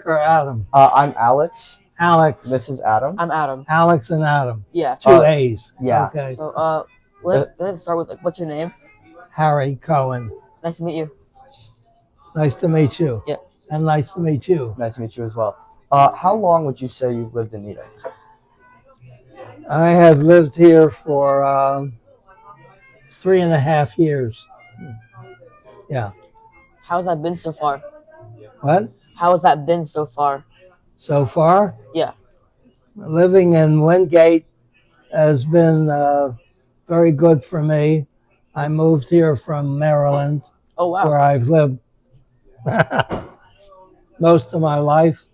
Or Adam? I'm Alex. Alex. This is Adam. I'm Adam. Alex and Adam. Yeah. Two A's. Yeah. Okay. So, let's start with what's your name? Harry Cohen. Nice to meet you. Nice to meet you. Yeah. And nice to meet you. Nice to meet you as well. How long would you say you've lived in Needham? I have lived here for 3.5 years. Yeah. How's that been so far? What? How has that been so far? So far? Yeah. Living in Wingate has been very good for me. I moved here from Maryland, Oh wow. where I've lived most of my life.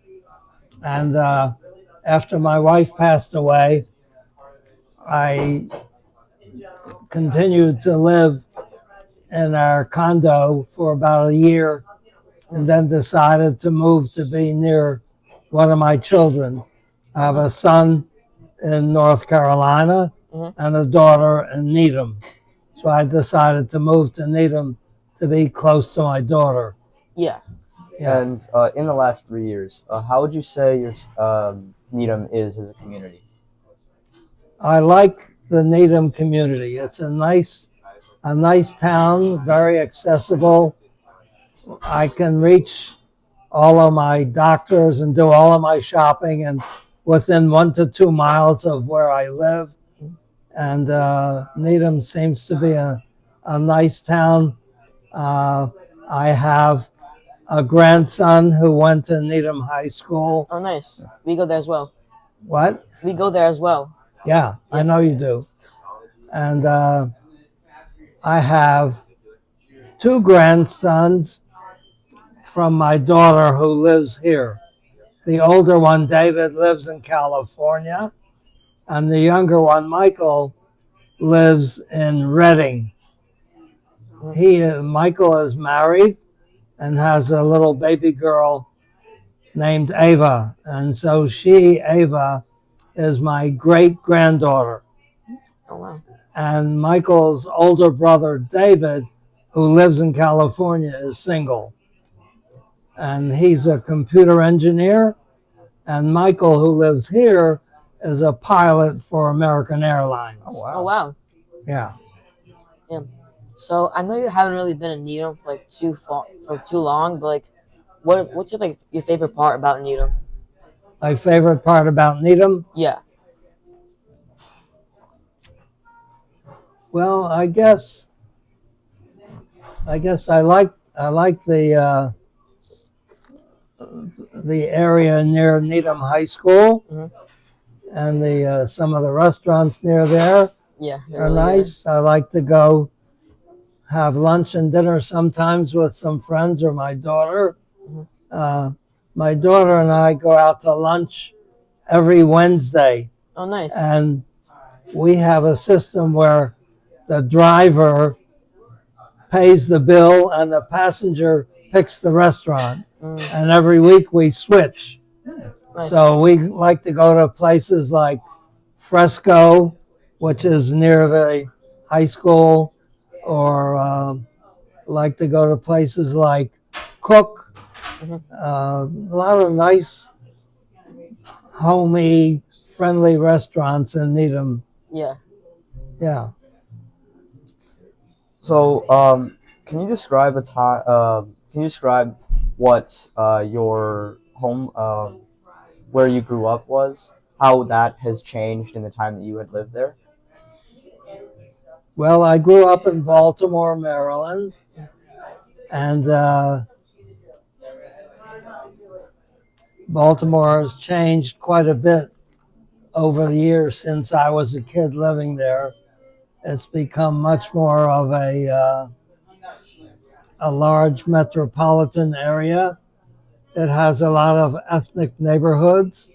And after my wife passed away, I continued to live in our condo for about a year and then decided to move to be near one of my children. I have a son in North Carolina and a daughter in Needham. So I decided to move to Needham to be close to my daughter. Yeah. Yeah. And in the last 3 years, how would you say your Needham is as a community? I like the Needham community. It's a nice town, very accessible. I can reach all of my doctors and do all of my shopping and within 1 to 2 miles of where I live. And Needham seems to be a nice town. I have a grandson who went to Needham High School. Oh nice. We go there as well. What? We go there as well. Yeah, I know you do. And I have 2 grandsons from my daughter who lives here. The older one, David, lives in California, and the younger one, Michael, lives in Reading. Michael is married and has a little baby girl named Ava, and so Ava, is my great-granddaughter. Oh wow. And Michael's older brother, David, who lives in California, is single. And he's a computer engineer. And Michael, who lives here, is a pilot for American Airlines. Oh wow. Oh wow. Yeah. Yeah. So I know you haven't really been in Needham for too long, but what's your favorite part about Needham? My favorite part about Needham? Yeah. Well, I guess I like the area near Needham High School, and the some of the restaurants near there are nice. I like to go have lunch and dinner sometimes with some friends or my daughter. My daughter and I go out to lunch every Wednesday. Oh nice. And we have a system where the driver pays the bill and the passenger picks the restaurant. And every week we switch. Nice. So we like to go to places like Fresco, which is near the high school, or like to go to places like Cook. A lot of nice, homey, friendly restaurants in Needham. Yeah. Yeah. So, can you describe what your home, where you grew up was? How that has changed in the time that you had lived there? Well, I grew up in Baltimore, Maryland, and Baltimore has changed quite a bit over the years since I was a kid living there. It's become much more of a large metropolitan area. It has a lot of ethnic neighborhoods,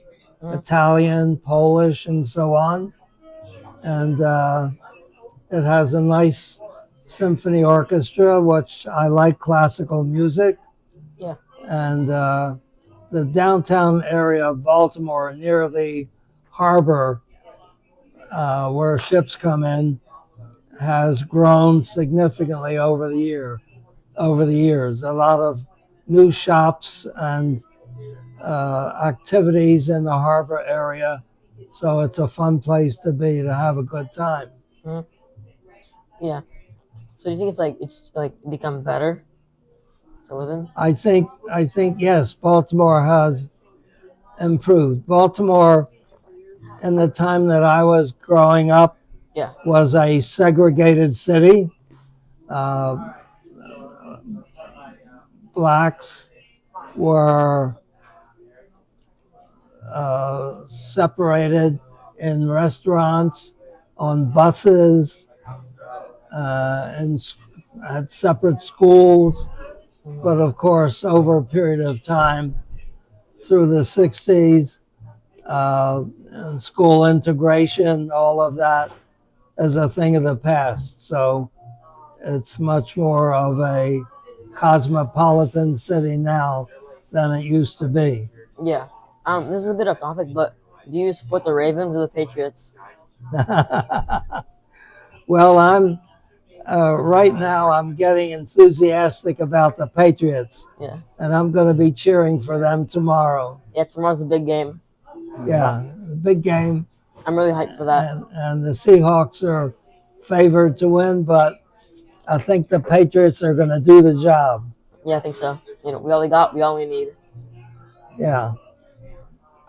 Italian, Polish, and so on. And it has a nice symphony orchestra, which I like classical music. Yeah. And the downtown area of Baltimore, near the harbor where ships come in, has grown significantly over the years. A lot of new shops and activities in the harbor area. So it's a fun place to be to have a good time. Mhm. Yeah. So do you think it's become better to live in? I think yes, Baltimore has improved. Baltimore, in the time that I was growing up, Yeah. was a segregated city. Uh, Blacks were separated in restaurants, on buses, and had separate schools. Mhm. But of course, over a period of time, through the 60s, and school integration, all of that is a thing of the past. So it's much more of a cosmopolitan city now than it used to be. Yeah. This is a bit off topic, but do you support the Ravens or the Patriots? Well, I'm right now. I'm getting enthusiastic about the Patriots, Yeah. and I'm going to be cheering for them tomorrow. Yeah. Tomorrow's a big game. Yeah, big game, I'm really hyped for that. and the Seahawks are favored to win, but I think the Patriots are going to do the job. Yeah, I think so. We all we got. We all we need. Yeah.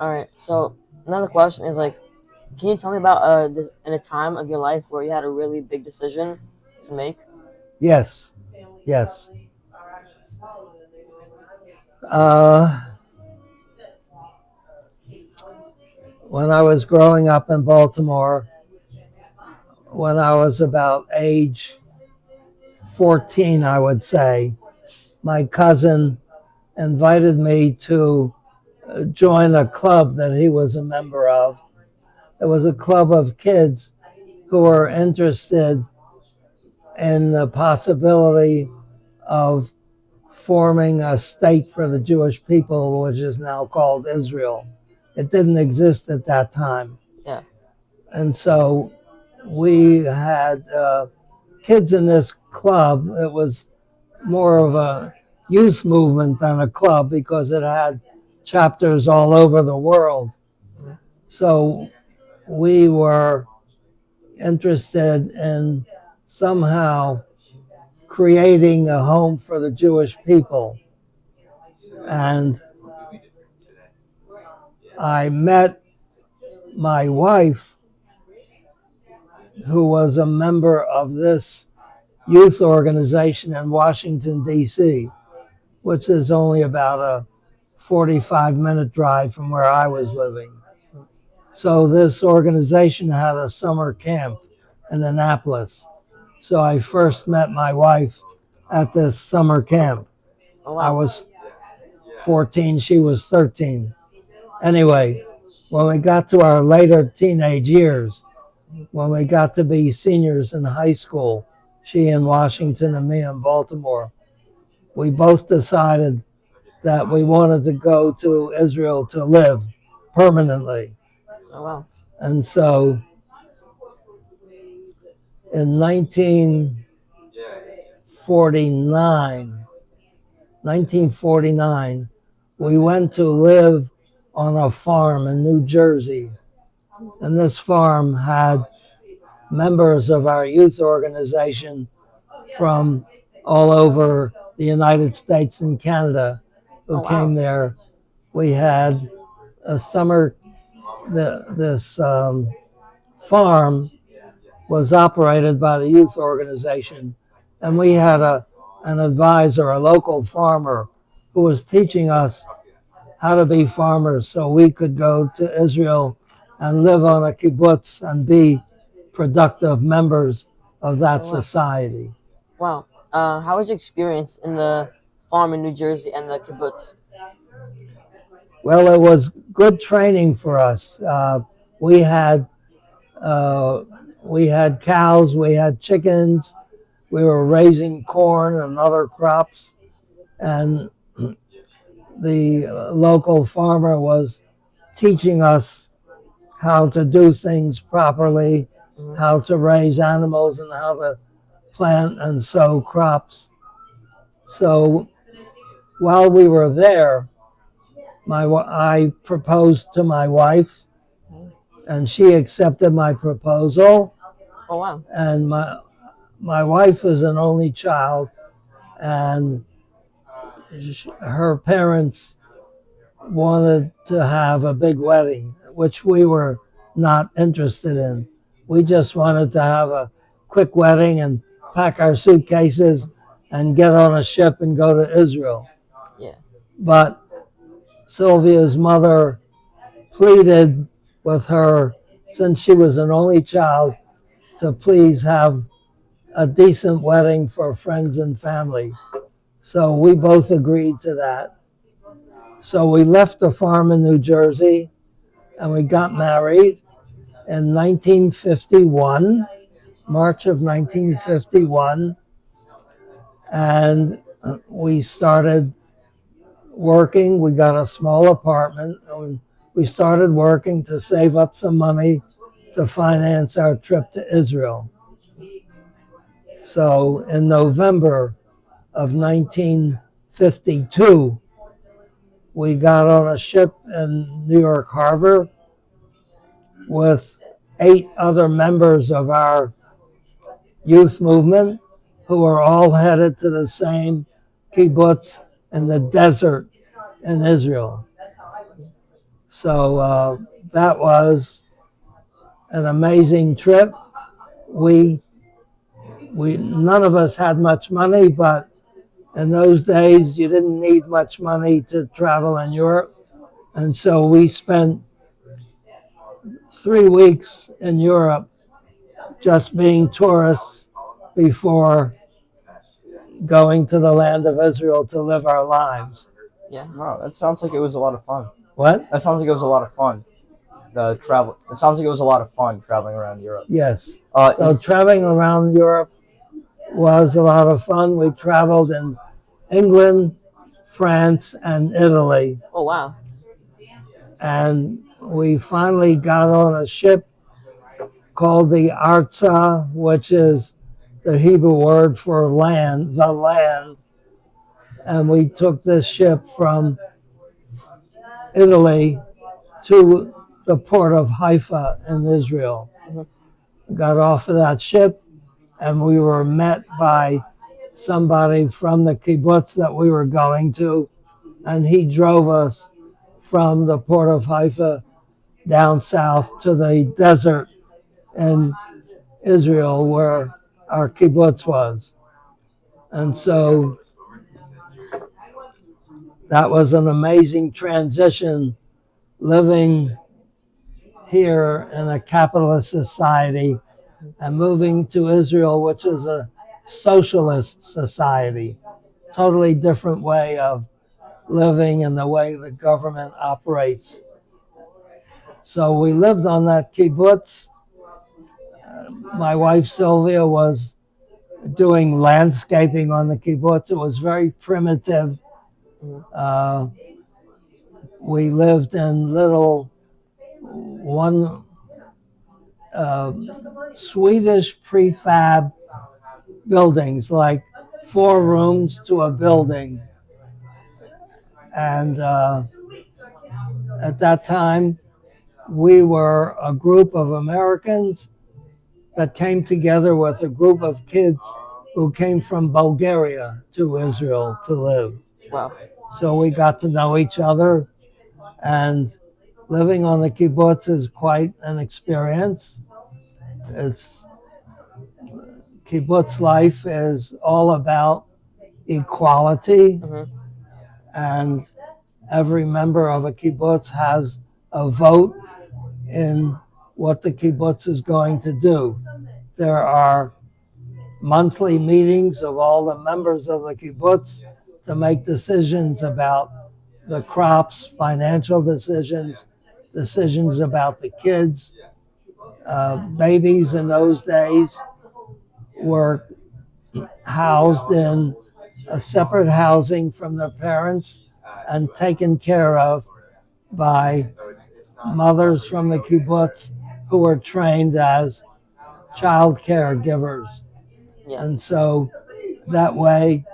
All right. So another question is can you tell me about in a time of your life where you had a really big decision to make? Yes. Yes. Uh, when I was growing up in Baltimore, when I was about age 14, I would say, my cousin invited me to join a club that he was a member of. It was a club of kids who were interested in the possibility of forming a state for the Jewish people, which is now called Israel. It didn't exist at that time. Yeah. And so we had kids in this club. It was more of a youth movement than a club because it had chapters all over the world. Mhm. So we were interested in somehow creating a home for the Jewish people. And I met my wife, who was a member of this youth organization in Washington, D.C., which is only about a 45-minute drive from where I was living. So this organization had a summer camp in Annapolis. So I first met my wife at this summer camp. Oh I wow. was 14, she was 13. Anyway, when we got to our later teenage years, when we got to be seniors in high school, she in Washington and me in Baltimore, we both decided that we wanted to go to Israel to live permanently. Oh wow. And so in 1949, we went to live on a farm in New Jersey. And this farm had members of our youth organization from all over the United States and Canada who Oh wow. came there. We had a summer, this farm was operated by the youth organization, and we had an advisor, a local farmer, who was teaching us how to be farmers so we could go to Israel and live on a kibbutz and be productive members of that Oh wow. society. Wow. How was your experience in the farm in New Jersey and the kibbutz? Well, it was good training for us. We had uh, we had cows, we had chickens, we were raising corn and other crops, and the local farmer was teaching us how to do things properly, Hmm. how to raise animals, and how to plant and sow crops. So while we were there, I proposed to my wife, Mhm. and she accepted my proposal. Oh wow. And my wife was an only child, and her parents wanted to have a big wedding, which we were not interested in. We just wanted to have a quick wedding and pack our suitcases and get on a ship and go to Israel. Yeah. But Sylvia's mother pleaded with her, since she was an only child, to please have a decent wedding for friends and family. So we both agreed to that. So we left the farm in New Jersey and we got married in 1951, March of 1951. And we started working. We got a small apartment. And we started working to save up some money to finance our trip to Israel. So in November of 1952, we got on a ship in New York Harbor with 8 other members of our youth movement who were all headed to the same kibbutz in the desert in Israel. So that was an amazing trip. We we none of us had much money, but in those days you didn't need much money to travel in Europe, and so we spent 3 weeks in Europe just being tourists before going to the land of Israel to live our lives. Yeah. Wow, that sounds like it was a lot of fun. What? That sounds like it was a lot of fun. The travel. It sounds like it was a lot of fun traveling around Europe. Yes. So traveling around Europe was a lot of fun. We traveled in England, France, and Italy. Oh wow. And we finally got on a ship called the Arza, which is the Hebrew word for land, the land. And we took this ship from Italy to the port of Haifa in Israel. Got off of that ship, and we were met by somebody from the kibbutz that we were going to, and he drove us from the port of Haifa down south to the desert in Israel where our kibbutz was. And so that was an amazing transition, living here in a capitalist society and moving to Israel, which is a socialist society, totally different way of living and the way the government operates. So we lived on that kibbutz. My wife Sylvia was doing landscaping on the kibbutz. It was very primitive. Uh, we lived in little one uh, Swedish prefab buildings, like 4 rooms to a building. And at that time, we were a group of Americans that came together with a group of kids who came from Bulgaria to Israel to live. Wow. So we got to know each other, and living on the kibbutz is quite an experience. It's Kibbutz life is all about equality, and every member of a kibbutz has a vote in what the kibbutz is going to do. There are monthly meetings of all the members of the kibbutz to make decisions about the crops, financial decisions, decisions about the kids. Babies in those days were housed in a separate housing from their parents and taken care of by mothers from the kibbutz who were trained as child caregivers. Yeah. And so that way,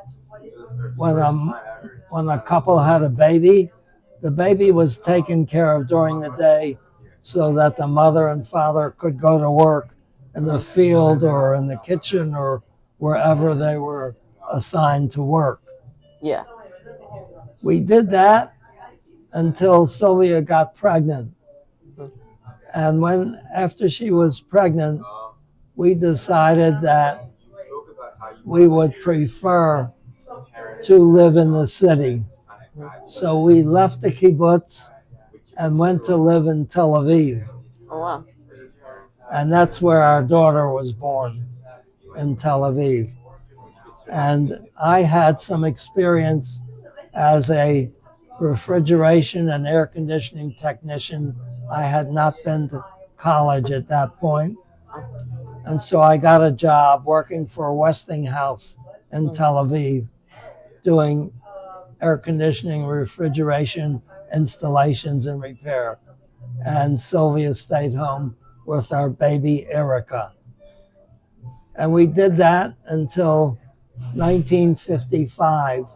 when a couple had a baby, the baby was taken care of during the day so that the mother and father could go to work in the field or in the kitchen or wherever they were assigned to work. Yeah. We did that until Sylvia got pregnant. Mhm. And after she was pregnant, we decided that we would prefer to live in the city. So we left the kibbutz and went to live in Tel Aviv. Oh wow. And that's where our daughter was born, in Tel Aviv. And I had some experience as a refrigeration and air conditioning technician. I had not been to college at that point. And so I got a job working for Westinghouse in Tel Aviv, doing air conditioning, refrigeration, installations, and repair. And Sylvia stayed home with our baby Erica. And we did that until 1955,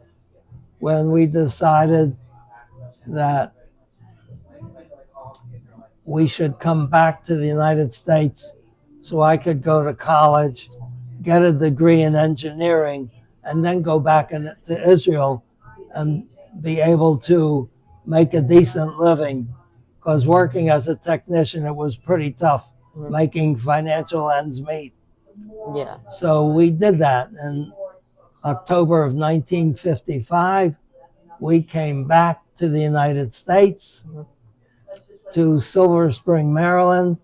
when we decided that we should come back to the United States so I could go to college, get a degree in engineering, and then go back to Israel and be able to make a decent living. Because working as a technician, it was pretty tough making financial ends meet. Yeah. So we did that. In October of 1955, we came back to the United States, to Silver Spring, Maryland,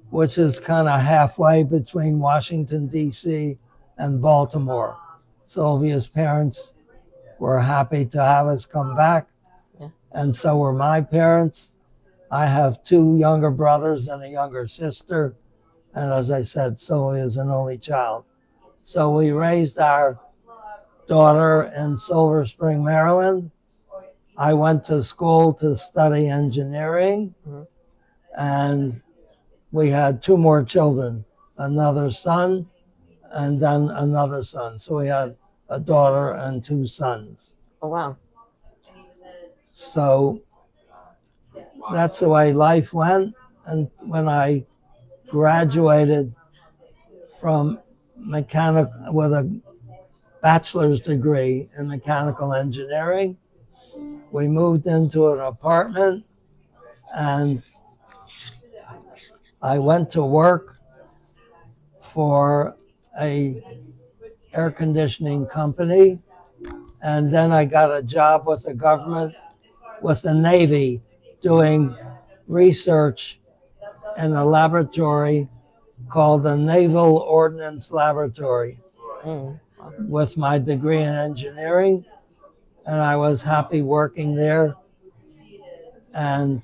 which is kind of halfway between Washington, D.C. and Baltimore. Sylvia's parents were happy to have us come back, Yeah. and so were my parents. I have two younger brothers and a younger sister, and as I said, Sylvia is an only child. So we raised our daughter in Silver Spring, Maryland. I went to school to study engineering, and we had two more children, another son and then another son. So we had a daughter and two sons. Oh wow. So that's the way life went. And when I graduated from with a bachelor's degree in mechanical engineering, we moved into an apartment, and I went to work for a air conditioning company, and then I got a job with the government, with the Navy, doing research in a laboratory called the Naval Ordnance Laboratory, with my degree in engineering, and I was happy working there. And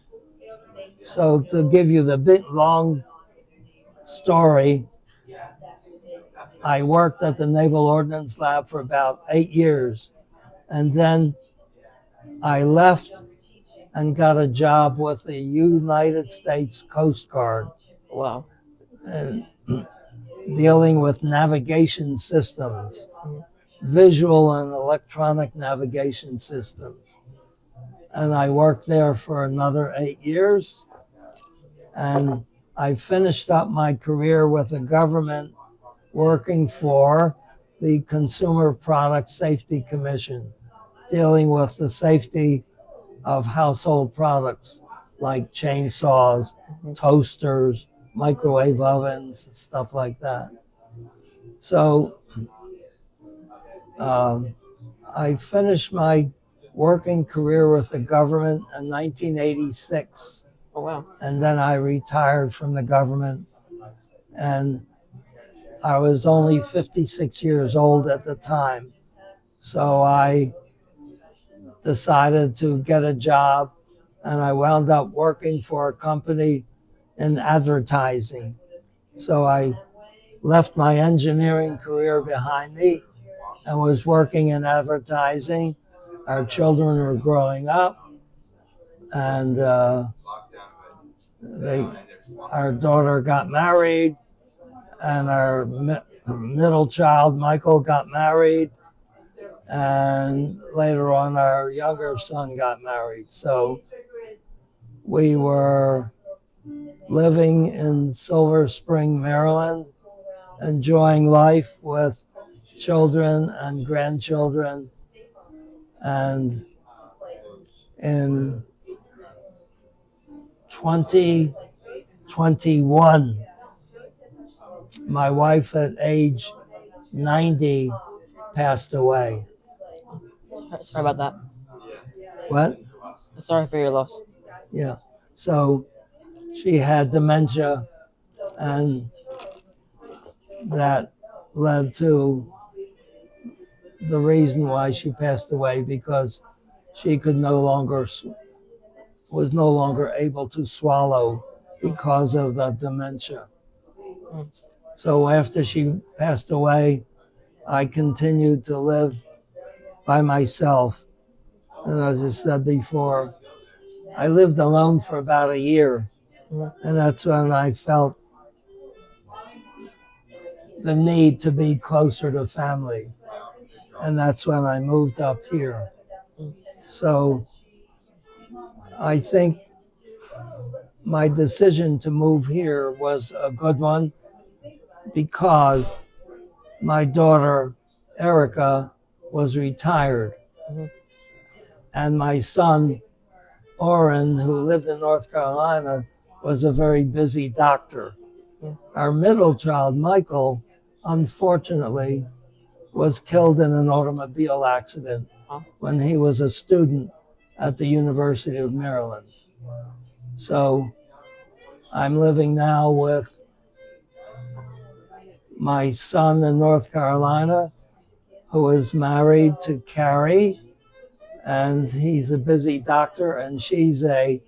so, to give you the big long story, I worked at the Naval Ordnance Lab for about 8 years, and then I left and got a job with the United States Coast Guard, Wow. dealing with navigation systems, visual and electronic navigation systems. And I worked there for another 8 years. And I finished up my career with the government working for the Consumer Product Safety Commission, dealing with the safety of household products like chainsaws, toasters, microwave ovens, stuff like that. So I finished my working career with the government in 1986. Oh wow. And then I retired from the government, and I was only 56 years old at the time. So I decided to get a job, and I wound up working for a company in advertising. So I left my engineering career behind me and was working in advertising. Our children were growing up, and our daughter got married, and our middle child, Michael, got married. and later on our younger son got married. So we were living in Silver Spring, Maryland, enjoying life with children and grandchildren. And in 2021, my wife at age 90 passed away. Sorry about that. What? Sorry for your loss. Yeah. So she had dementia, and that led to the reason why she passed away, because she could no longer was no longer able to swallow because of the dementia. Mm. So after she passed away, I continued to live by myself. And as I said before, I lived alone for about a year. And that's when I felt the need to be closer to family. And that's when I moved up here. So I think my decision to move here was a good one, because my daughter, Erica, was retired. And my son, Oren, who lived in North Carolina, was a very busy doctor. Our middle child, Michael, unfortunately, was killed in an automobile accident when he was a student at the University of Maryland. So I'm living now with my son in North Carolina, who is married to Carrie, and he's a busy doctor, and she's a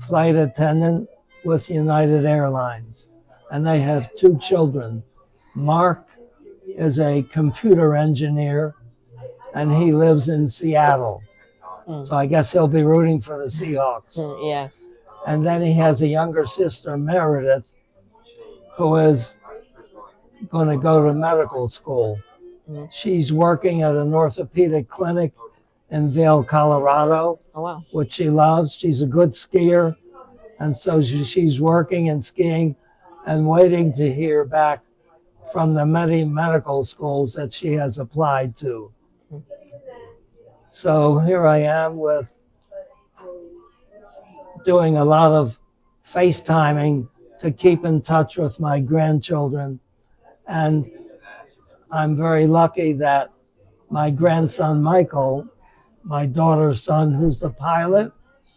flight attendant with United Airlines. And they have two children. Mark is a computer engineer, and he lives in Seattle. So I guess he'll be rooting for the Seahawks. Yeah. And then he has a younger sister, Meredith, who is going to go to medical school. She's working at an orthopedic clinic in Vail, Colorado, Oh wow. which she loves. She's a good skier. And so she's working and skiing and waiting to hear back from the many medical schools that she has applied to. So here I am with doing a lot of FaceTiming to keep in touch with my grandchildren. And I'm very lucky that my grandson, Michael, my daughter's son, who's the pilot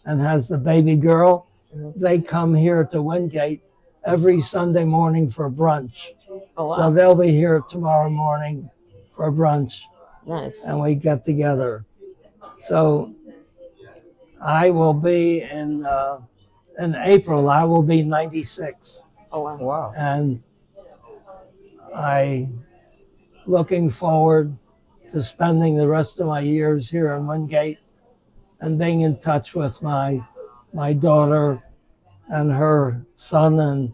and has the baby girl, they come here to Wingate every Sunday morning for brunch. Oh wow. So they'll be here tomorrow morning for brunch, Nice. and we get together. So I will be in April, I will be 96. Oh wow. Wow. And I looking forward to spending the rest of my years here in Wingate and being in touch with my daughter and her son and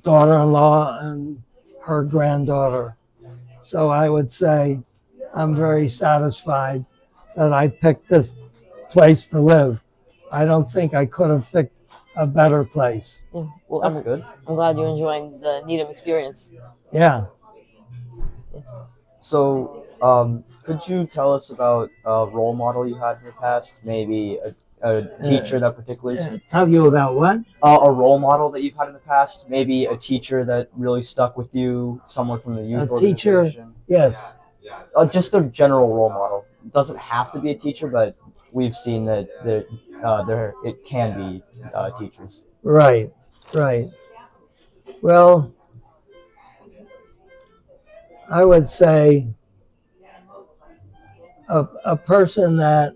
daughter-in-law and her granddaughter. So I would say I'm very satisfied that I picked this place to live. I don't think I could have picked a better place. Yeah. Well, That's good. I'm glad you're enjoying the Needham experience. Yeah. So, could you tell us about a role model you had in the past? Maybe a teacher that particularly Tell you about what? a role model that you've had in the past? Maybe a teacher that really stuck with you, someone from the youth A teacher? organization. Yes. Just a general role model. It doesn't have to be a teacher, but we've seen that there it can be teachers. Right. Right. Well, I would say a person that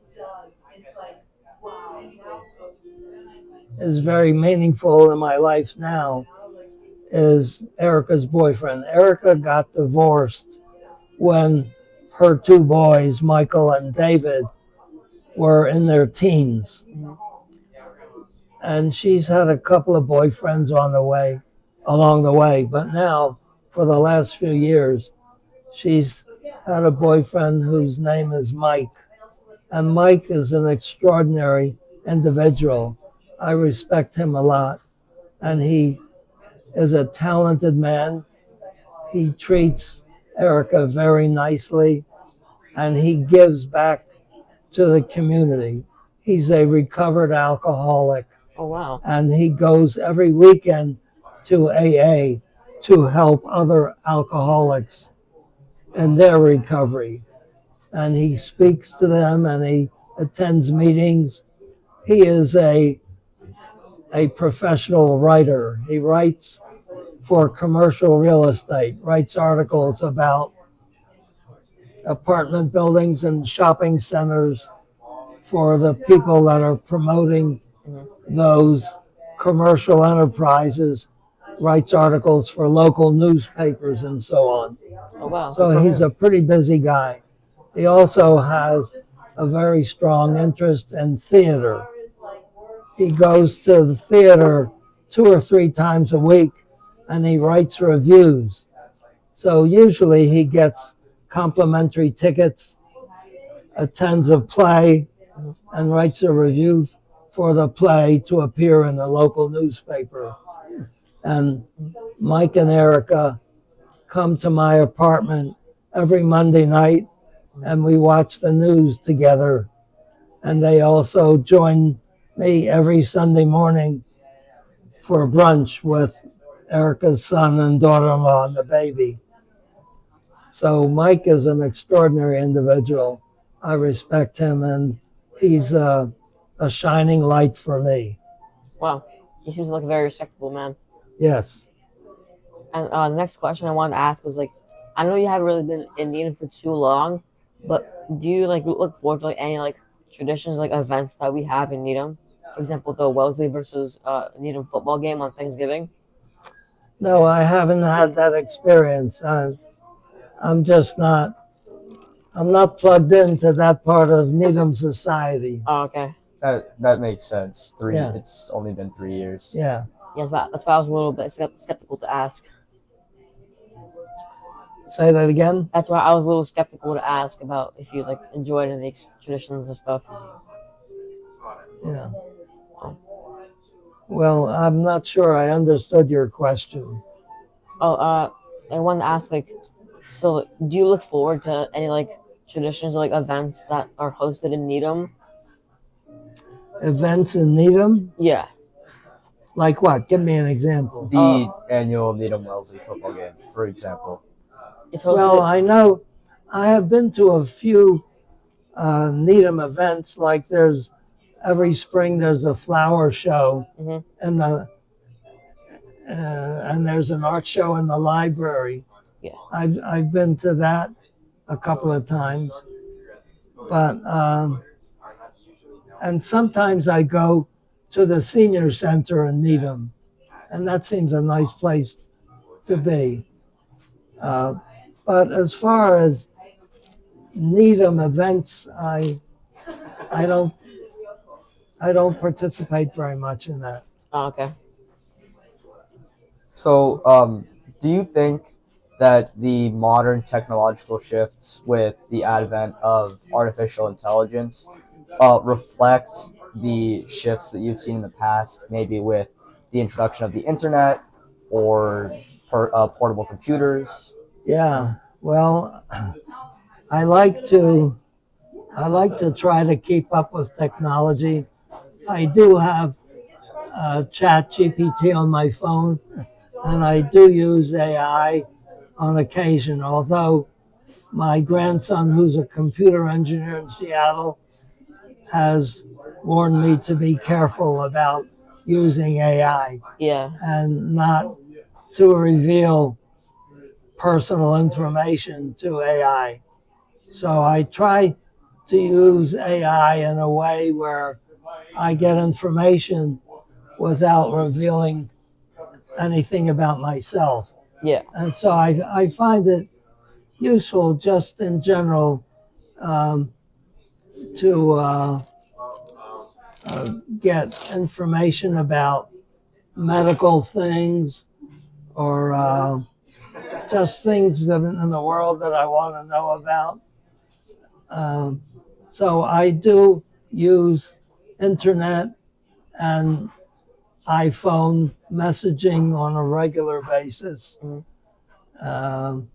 is very meaningful in my life now is Erica's boyfriend. Erica got divorced when her two boys, Michael and David, were in their teens. And she's had a couple of boyfriends along the way, but now for the last few years, she's had a boyfriend whose name is Mike. And Mike is an extraordinary individual. I respect him a lot. And he is a talented man. He treats Erica very nicely and he gives back to the community. He's a recovered alcoholic Oh wow. and he goes every weekend to AA to help other alcoholics in their recovery. And he speaks to them and he attends meetings. He is a professional writer. He writes for commercial real estate, writes articles about apartment buildings and shopping centers for the people that are promoting those commercial enterprises, writes articles for local newspapers and so on. Oh wow. So Good for he's him. a pretty busy guy. He also has a very strong interest in theater. He goes to the theater 2 or 3 times a week and he writes reviews. So usually he gets complimentary tickets, attends a play, and writes a review for the play to appear in the local newspaper. And Mike and Erica come to my apartment every Monday night and we watch the news together. And they also join me every Sunday morning for brunch with Erica's son and daughter-in-law and the baby. So Mike is an extraordinary individual. I respect him and he's a shining light for me. Wow. He seems like a very respectable man. Yes. And the next question I wanted to ask was like, I know you haven't really been in Needham for too long, but do you like look forward to like any like traditions, like events that we have in Needham? For example, the Wellesley versus Needham football game on Thanksgiving. No, I haven't had that experience. I'm just not. I'm not plugged into that part of Needham society. Oh, okay. That makes sense. Yeah. It's only been 3 years. Yeah. Yeah, that's why I was a little bit skeptical to ask. Say that again. That's why I was a little skeptical to ask about if you like enjoyed any traditions and stuff. Yeah. Well, I'm not sure I understood your question. Oh, I wanted to ask like, so do you look forward to any like traditions or like events that are hosted in Needham? Events in Needham? Yeah. Like what? Give me an example. The annual Needham Wellesley football game, for example. It's hosted. Well, I know I have been to a few Needham events. Like there's every spring there's a flower show and and there's an art show in the library. Yeah. I've been to that a couple of times, but and sometimes I go to the senior center in Needham, and that seems a nice place to be. But as far as Needham events, I don't I don't participate very much in that. Oh, okay. So, do you think that the modern technological shifts with the advent of artificial intelligence reflect the shifts that you've seen in the past, maybe with the introduction of the internet or portable computers? Yeah. Well, I like to try to keep up with technology. I do have Chat GPT on my phone, and I do use AI on occasion. Although my grandson, who's a computer engineer in Seattle, has warned me to be careful about using AI Yeah. and not to reveal personal information to AI. So I try to use AI in a way where I get information without revealing anything about myself. Yeah. And so I find it useful just in general um, to get information about medical things or just things that in the world that I want to know about. Um, so I do use internet and iPhone messaging on a regular basis. Um,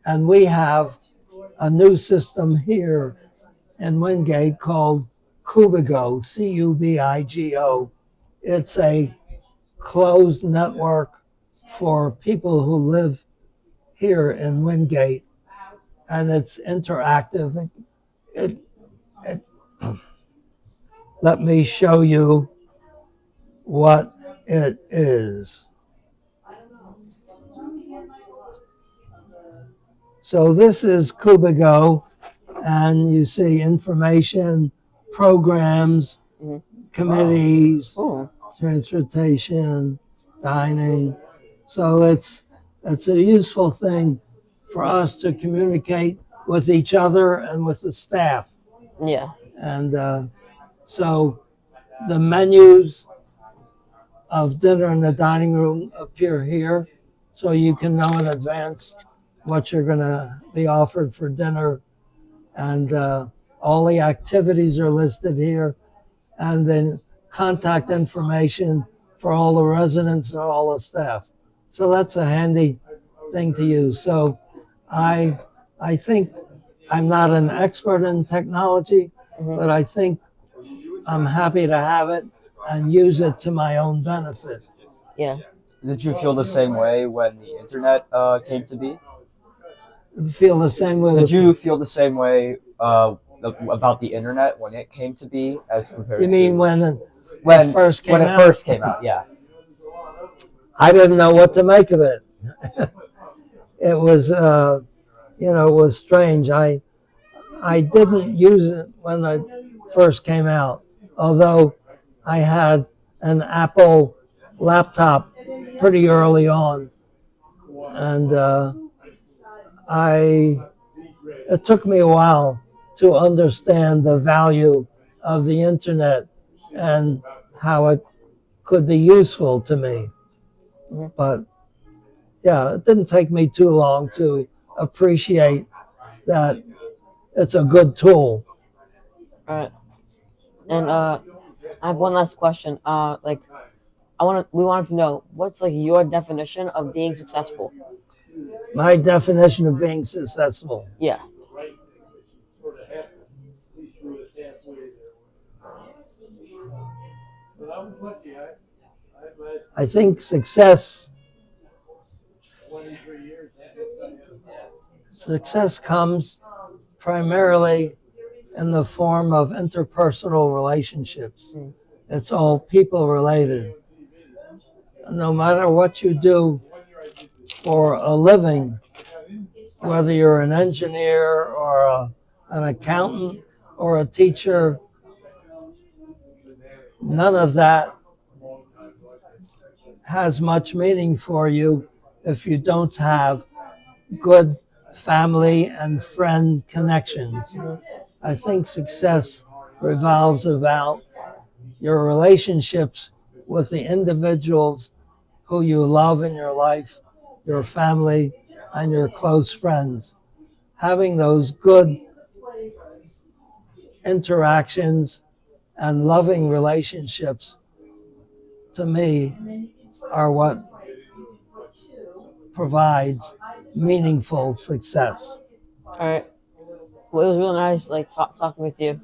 and we have a new system here in Wingate called Cubigo, Cubigo. It's a closed network for people who live here in Wingate, and it's interactive. It, it, let me show you what it is. So this is Cubigo, and you see information, programs, committees, transportation, dining. So it's a useful thing for us to communicate with each other and with the staff. Yeah. And so the menus of dinner in the dining room appear here, so you can know in advance what you're going to be offered for dinner, and all the activities are listed here, and then contact information for all the residents and all the staff. So that's a handy thing to use. So I I think I'm not an expert in technology, but I think I'm happy to have it and use it to my own benefit. Yeah. Did you feel the same way when the internet came to be? Feel the same way Did with you feel the same way about the internet when it came to be as compared You mean to when it when first came when it out? first came out? Yeah. I didn't know what to make of it. It was, it was strange. I didn't use it when it first came out, although I had an Apple laptop pretty early on, and I it took me a while to understand the value of the internet and how it could be useful to me. But yeah, it didn't take me too long to appreciate that it's a good tool. All right. And I have one last question. We wanted to know what's like your definition of being successful. My definition of being successful. Yeah. I think success comes primarily in the form of interpersonal relationships. It's all people related. No matter what you do for a living, whether you're an engineer or an accountant or a teacher, none of that has much meaning for you if you don't have good family and friend connections. I think success revolves about your relationships with the individuals who you love in your life, your family, and your close friends. Having those good interactions and loving relationships, to me, are what provides meaningful success. All right. Well, it was really nice, like talking with you.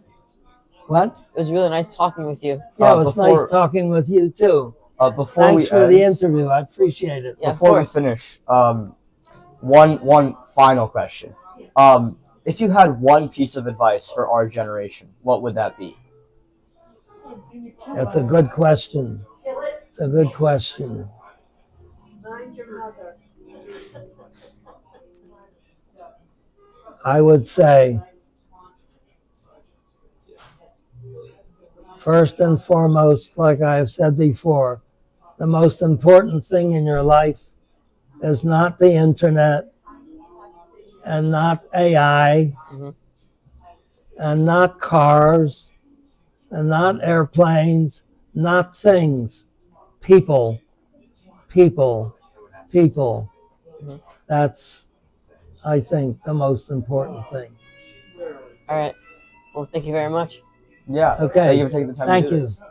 What? It was really nice talking with you. Yeah, it was nice Before talking with you too. before Thanks we for the end, interview. I appreciate it. Yeah, of before we course. finish, one final question. If you had one piece of advice for our generation, what would that be? That's a good question. It's a good question. I would say, first and foremost, like I have said before, the most important thing in your life is not the internet and not AI and not cars and not airplanes, not things. People, people, people. That's, I think, the most important thing. All right. Well, thank you very much. Yeah. Okay. Thank you for taking the time to Thank do you. this.